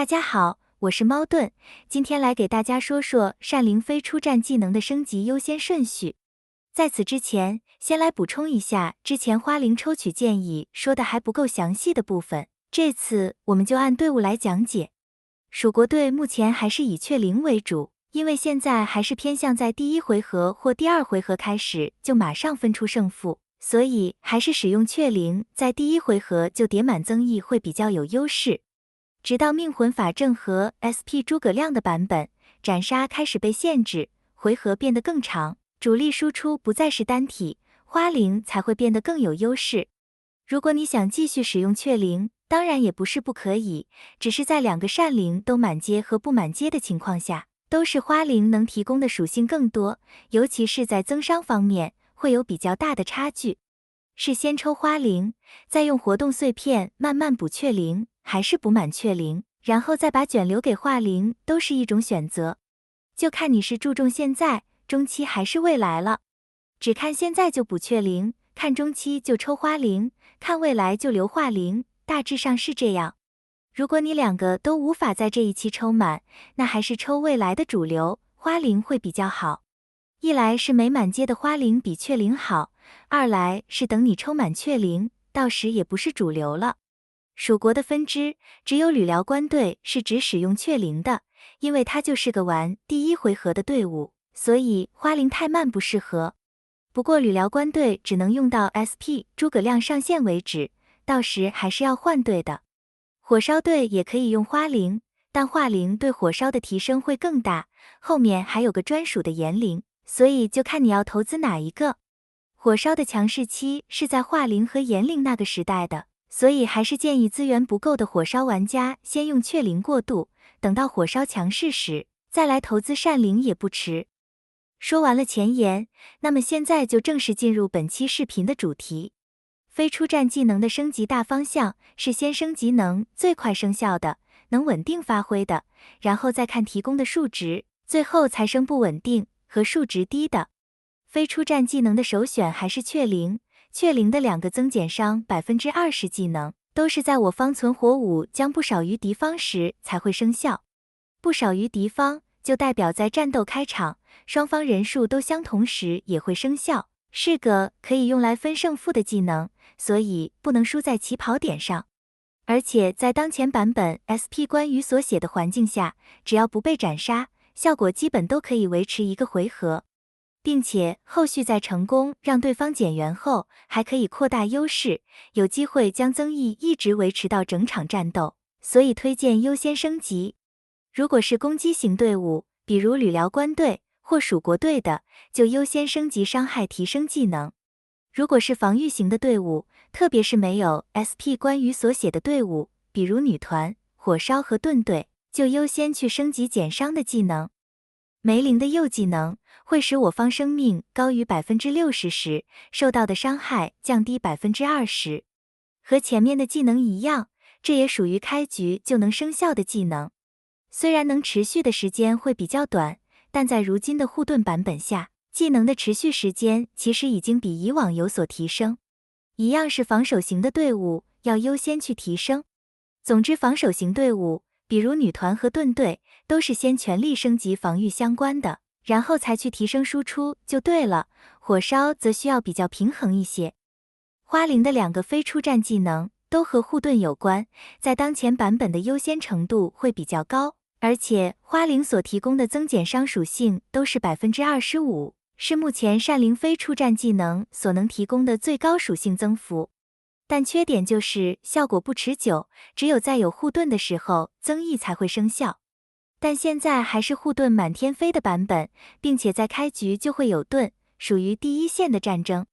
大家好，我是猫盾，今天来给大家说说善灵飞出战技能的升级优先顺序。在此之前，先来补充一下之前花灵抽取建议说的还不够详细的部分，这次我们就按队伍来讲解。蜀国队目前还是以雀灵为主，因为现在还是偏向在第一回合或第二回合开始就马上分出胜负，所以还是使用雀灵在第一回合就叠满增益会比较有优势。直到命魂法阵和 SP 诸葛亮的版本，斩杀开始被限制，回合变得更长，主力输出不再是单体，花灵才会变得更有优势。如果你想继续使用雀灵，当然也不是不可以，只是在两个善灵都满阶和不满阶的情况下，都是花灵能提供的属性更多，尤其是在增伤方面会有比较大的差距。是先抽花灵，再用活动碎片慢慢补雀灵，还是补满雀灵，然后再把卷留给化灵，都是一种选择。就看你是注重现在、中期还是未来了。只看现在就补雀灵，看中期就抽花灵，看未来就留化灵，大致上是这样。如果你两个都无法在这一期抽满，那还是抽未来的主流花灵会比较好。一来是没满阶的花灵比雀灵好，二来是等你抽满雀灵，到时也不是主流了。蜀国的分支只有吕辽官队是只使用雀灵的，因为他就是个玩第一回合的队伍，所以花灵太慢不适合。不过吕辽官队只能用到 SP 诸葛亮上线为止，到时还是要换队的。火烧队也可以用花灵，但化灵对火烧的提升会更大，后面还有个专属的炎灵，所以就看你要投资哪一个。火烧的强势期是在化灵和炎灵那个时代的，所以还是建议资源不够的火烧玩家先用雀灵过渡，等到火烧强势时，再来投资善灵也不迟。说完了前言，那么现在就正式进入本期视频的主题。飞出战技能的升级大方向是先升级能最快生效的，能稳定发挥的，然后再看提供的数值，最后才升不稳定和数值低的。飞出战技能的首选还是雀灵，雀灵的两个增减伤 20% 技能，都是在我方存活5将不少于敌方时才会生效。不少于敌方就代表在战斗开场，双方人数都相同时也会生效，是个可以用来分胜负的技能，所以不能输在起跑点上。而且在当前版本 SP 关羽所写的环境下，只要不被斩杀，效果基本都可以维持一个回合，并且后续在成功让对方减员后，还可以扩大优势，有机会将增益一直维持到整场战斗，所以推荐优先升级。如果是攻击型队伍，比如吕辽官队或蜀国队的，就优先升级伤害提升技能。如果是防御型的队伍，特别是没有 SP 关羽所写的队伍，比如女团、火烧和盾队，就优先去升级减伤的技能。梅林的右技能会使我方生命高于 60% 时，受到的伤害降低 20%。和前面的技能一样，这也属于开局就能生效的技能。虽然能持续的时间会比较短，但在如今的护盾版本下，技能的持续时间其实已经比以往有所提升。一样是防守型的队伍，要优先去提升。总之，防守型队伍，比如女团和盾队，都是先全力升级防御相关的，然后才去提升输出就对了。火烧则需要比较平衡一些。花灵的两个飞出战技能都和护盾有关，在当前版本的优先程度会比较高，而且花灵所提供的增减伤属性都是 25%， 是目前善灵飞出战技能所能提供的最高属性增幅。但缺点就是效果不持久，只有在有护盾的时候增益才会生效。但现在还是护盾满天飞的版本，并且在开局就会有盾，属于第一线的战争。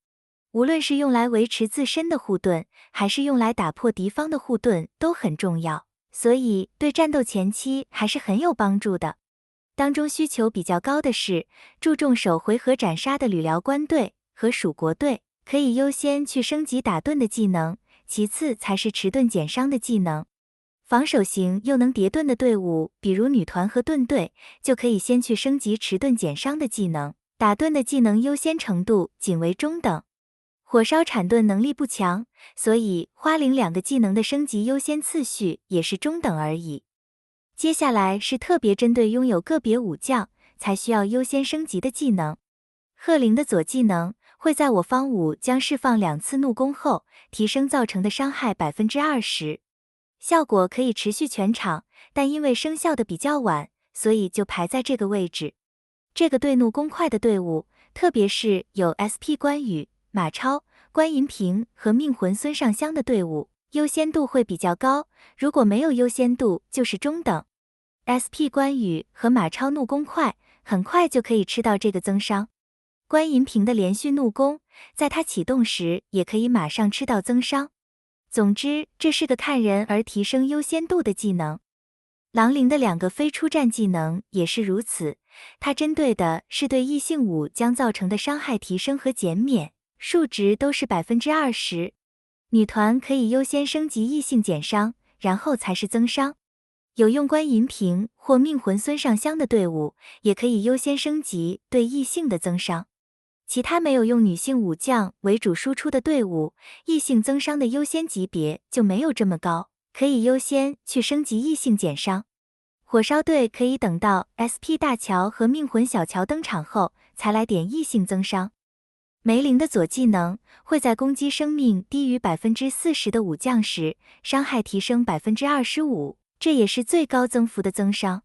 无论是用来维持自身的护盾，还是用来打破敌方的护盾都很重要，所以对战斗前期还是很有帮助的。当中需求比较高的是注重首回合斩杀的吕辽官队和蜀国队，可以优先去升级打盾的技能，其次才是持盾减伤的技能。防守型又能叠盾的队伍，比如女团和盾队，就可以先去升级持盾减伤的技能，打盾的技能优先程度仅为中等。火烧铲盾能力不强，所以花灵两个技能的升级优先次序也是中等而已。接下来是特别针对拥有个别武将才需要优先升级的技能。鹤灵的左技能会在我方武将释放2次怒攻后，提升造成的伤害 20%， 效果可以持续全场，但因为生效的比较晚，所以就排在这个位置。这个对怒攻快的队伍，特别是有 SP 关羽、马超、关银屏和命魂孙尚香的队伍，优先度会比较高，如果没有优先度就是中等。SP 关羽和马超怒攻快，很快就可以吃到这个增伤。关银屏的连续怒攻，在他启动时也可以马上吃到增伤。总之，这是个看人而提升优先度的技能。狼灵的2个非出战技能也是如此，它针对的是对异性武将造成的伤害提升和减免，数值都是 20%。女团可以优先升级异性减伤，然后才是增伤。有用关银屏或命魂孙尚香的队伍，也可以优先升级对异性的增伤。其他没有用女性武将为主输出的队伍，异性增伤的优先级别就没有这么高，可以优先去升级异性减伤。火烧队可以等到 SP 大乔和命魂小乔登场后，才来点异性增伤。梅林的左技能会在攻击生命低于 40% 的武将时，伤害提升 25%， 这也是最高增幅的增伤。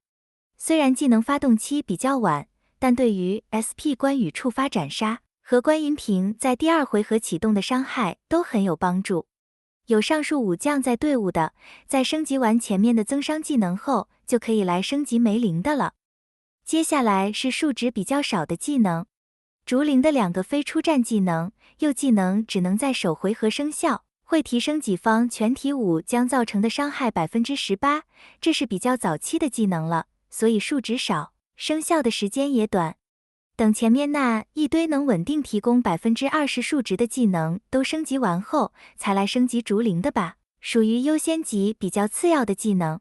虽然技能发动期比较晚，但对于 SP 关羽触发斩杀和关银屏在第2回合启动的伤害都很有帮助。有上述武将在队伍的，在升级完前面的增伤技能后，就可以来升级梅林的了。接下来是数值比较少的技能。竹灵的2个非出战技能，右技能只能在首回合生效，会提升己方全体武将造成的伤害 18%， 这是比较早期的技能了，所以数值少，生效的时间也短。等前面那一堆能稳定提供 20% 数值的技能都升级完后，才来升级竹灵的吧，属于优先级比较次要的技能。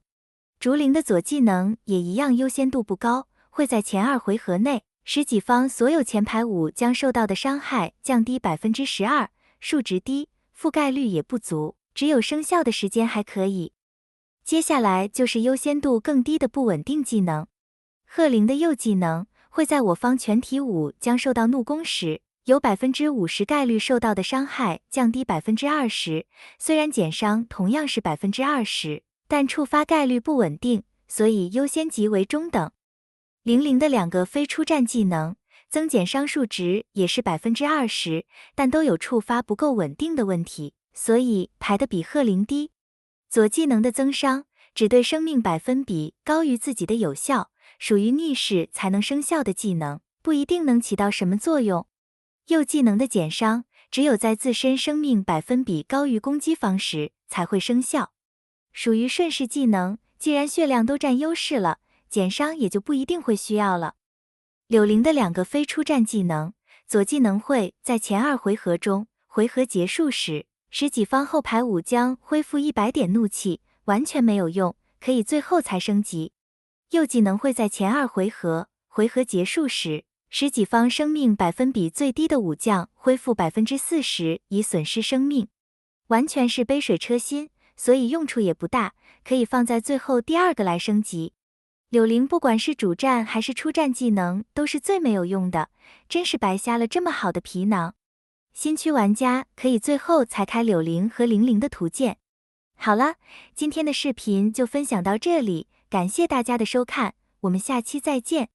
竹灵的左技能也一样优先度不高，会在前2回合内使己方所有前排武将受到的伤害降低 12%， 数值低，覆盖率也不足，只有生效的时间还可以。接下来就是优先度更低的不稳定技能。鹤灵的右技能会在我方全体武将受到怒攻时，有 50% 概率受到的伤害降低 20%， 虽然减伤同样是 20%， 但触发概率不稳定，所以优先级为中等。零灵的2个非出战技能，增减伤数值也是 20%， 但都有触发不够稳定的问题，所以排得比鹤灵低。左技能的增伤只对生命百分比高于自己的有效，属于逆势才能生效的技能，不一定能起到什么作用。右技能的减伤只有在自身生命百分比高于攻击方时才会生效，属于顺势技能，既然血量都占优势了，减伤也就不一定会需要了。柳灵的2个非出战技能，左技能会在前2回合中，回合结束时，使己方后排武将恢复100点怒气，完全没有用，可以最后才升级。右技能会在前2回合，回合结束时，使己方生命百分比最低的武将恢复 40%， 以损失生命。完全是杯水车薪，所以用处也不大，可以放在最后第2个来升级。柳灵不管是主战还是出战技能都是最没有用的，真是白瞎了这么好的皮囊。新区玩家可以最后才开柳灵和零灵的图鉴。好了，今天的视频就分享到这里，感谢大家的收看，我们下期再见。